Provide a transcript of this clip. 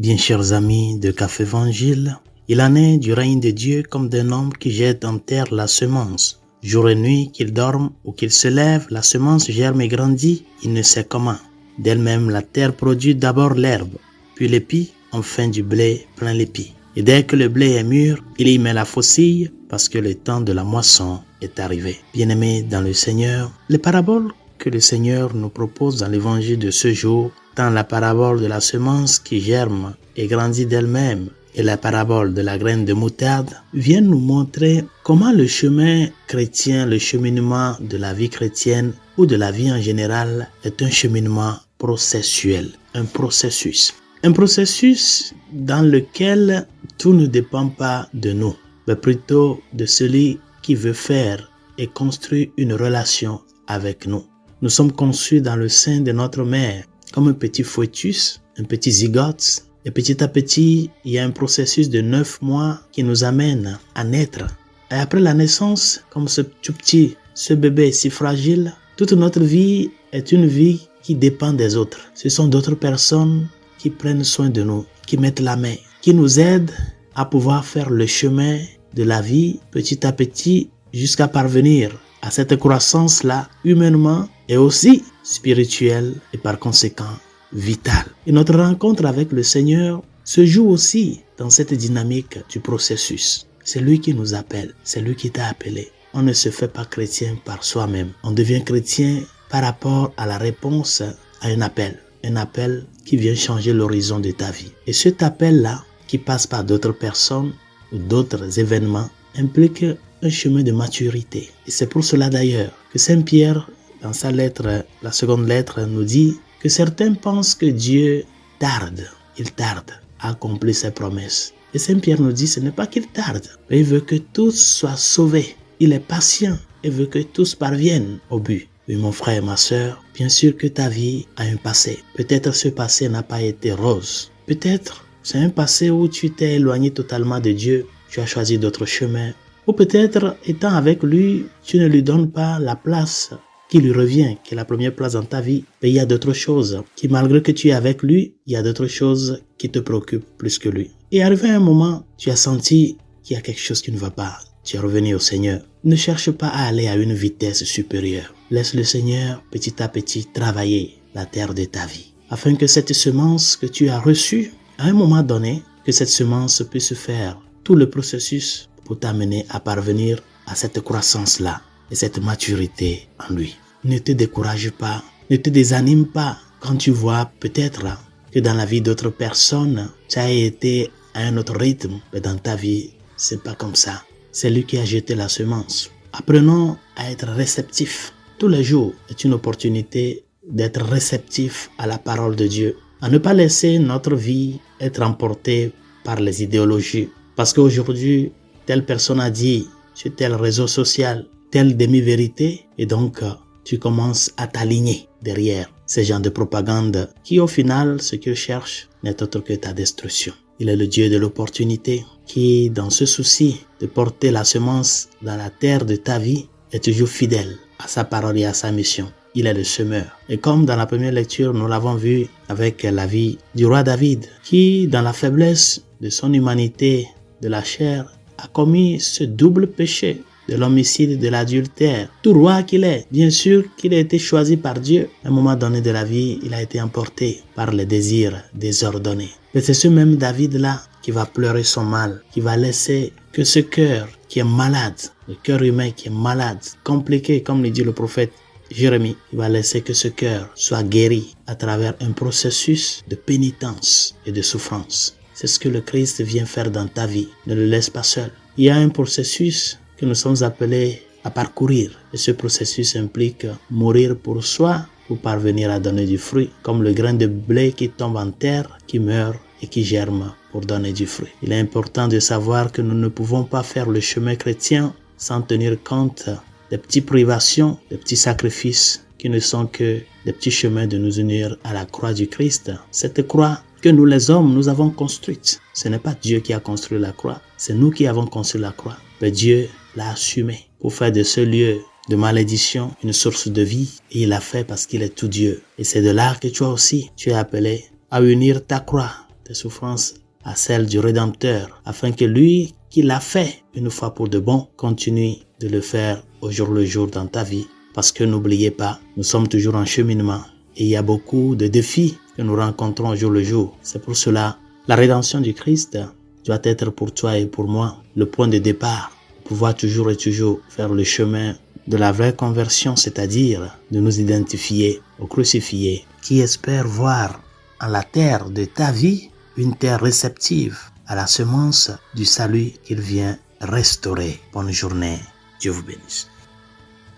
Bien chers amis de Café Évangile, il en est du règne de Dieu comme d'un homme qui jette en terre la semence. Jour et nuit, qu'il dorme ou qu'il se lève, la semence germe et grandit, il ne sait comment. D'elle-même, la terre produit d'abord l'herbe, puis l'épi, enfin du blé plein l'épi. Et dès que le blé est mûr, il y met la faucille parce que le temps de la moisson est arrivé. Bien-aimés dans le Seigneur, les paraboles que le Seigneur nous propose dans l'évangile de ce jour, tant la parabole de la semence qui germe et grandit d'elle-même et la parabole de la graine de moutarde viennent nous montrer comment le chemin chrétien, le cheminement de la vie chrétienne ou de la vie en général est un cheminement processuel, un processus. Un processus dans lequel tout ne dépend pas de nous, mais plutôt de celui qui veut faire et construire une relation avec nous. Nous sommes conçus dans le sein de notre mère comme un petit fœtus, un petit zygote. Et petit à petit, il y a un processus de 9 mois qui nous amène à naître. Et après la naissance, comme ce tout petit, ce bébé si fragile, toute notre vie est une vie qui dépend des autres. Ce sont d'autres personnes qui prennent soin de nous, qui mettent la main, qui nous aident à pouvoir faire le chemin de la vie petit à petit jusqu'à parvenir à cette croissance-là humainement et aussi spirituelle et par conséquent vitale. Et notre rencontre avec le Seigneur se joue aussi dans cette dynamique du processus. C'est lui qui nous appelle, c'est lui qui t'a appelé. On ne se fait pas chrétien par soi-même. On devient chrétien par rapport à la réponse à un appel qui vient changer l'horizon de ta vie. Et cet appel-là, qui passe par d'autres personnes ou d'autres événements, implique un chemin de maturité. Et c'est pour cela d'ailleurs que Saint Pierre, dans sa lettre, la seconde lettre, nous dit que certains pensent que Dieu tarde. Il tarde à accomplir ses promesses. Et Saint Pierre nous dit, ce n'est pas qu'il tarde, mais il veut que tous soient sauvés. Il est patient et veut que tous parviennent au but. Oui, mon frère et ma sœur, bien sûr que ta vie a un passé. Peut-être ce passé n'a pas été rose. Peut-être c'est un passé où tu t'es éloigné totalement de Dieu. Tu as choisi d'autres chemins. Ou peut-être, étant avec lui, tu ne lui donnes pas la place qui lui revient, qui est la première place dans ta vie. Mais il y a d'autres choses qui, malgré que tu es avec lui, il y a d'autres choses qui te préoccupent plus que lui. Et arrivé à un moment, tu as senti qu'il y a quelque chose qui ne va pas. Tu es revenu au Seigneur. Ne cherche pas à aller à une vitesse supérieure. Laisse le Seigneur petit à petit travailler la terre de ta vie. Afin que cette semence que tu as reçue, à un moment donné, que cette semence puisse faire tout le processus pour t'amener à parvenir à cette croissance-là et cette maturité en lui. Ne te décourage pas, ne te désanime pas quand tu vois peut-être que dans la vie d'autres personnes, tu as été à un autre rythme, mais dans ta vie, c'est pas comme ça. C'est lui qui a jeté la semence. Apprenons à être réceptifs. Tous les jours est une opportunité d'être réceptif à la parole de Dieu, à ne pas laisser notre vie être emportée par les idéologies. Parce qu'aujourd'hui, telle personne a dit sur tel réseau social, telle demi-vérité, et donc tu commences à t'aligner derrière ces gens de propagande qui au final, ce qu'ils cherchent n'est autre que ta destruction. Il est le Dieu de l'opportunité qui, dans ce souci de porter la semence dans la terre de ta vie, est toujours fidèle à sa parole et à sa mission. Il est le semeur. Et comme dans la première lecture, nous l'avons vu avec la vie du roi David, qui, dans la faiblesse de son humanité, de la chair, a commis ce double péché de l'homicide et de l'adultère. Tout roi qu'il est, bien sûr qu'il a été choisi par Dieu. À un moment donné de la vie, il a été emporté par les désirs désordonnés. Mais c'est ce même David-là qui va pleurer son mal, qui va laisser que ce cœur qui est malade, le cœur humain qui est malade, compliqué, comme le dit le prophète Jérémie, il va laisser que ce cœur soit guéri à travers un processus de pénitence et de souffrance. C'est ce que le Christ vient faire dans ta vie. Ne le laisse pas seul. Il y a un processus que nous sommes appelés à parcourir. Et ce processus implique mourir pour soi pour parvenir à donner du fruit, comme le grain de blé qui tombe en terre, qui meurt et qui germe pour donner du fruit. Il est important de savoir que nous ne pouvons pas faire le chemin chrétien sans tenir compte des petites privations, des petits sacrifices qui ne sont que des petits chemins de nous unir à la croix du Christ. Cette croix que nous les hommes, nous avons construite. Ce n'est pas Dieu qui a construit la croix, c'est nous qui avons construit la croix. Mais Dieu l'a assumé pour faire de ce lieu de malédiction une source de vie. Et il l'a fait parce qu'il est tout Dieu. Et c'est de là que toi aussi, tu es appelé à unir ta croix tes souffrances à celles du Rédempteur, afin que lui qui l'a fait une fois pour de bon continue de le faire au jour le jour dans ta vie. Parce que n'oubliez pas, nous sommes toujours en cheminement et il y a beaucoup de défis que nous rencontrons au jour le jour. C'est pour cela, la rédemption du Christ doit être pour toi et pour moi le point de départ pour pouvoir toujours et toujours faire le chemin de la vraie conversion, c'est-à-dire de nous identifier au crucifié, qui espère voir en la terre de ta vie une terre réceptive à la semence du salut qu'il vient restaurer. Bonne journée. Dieu vous bénisse.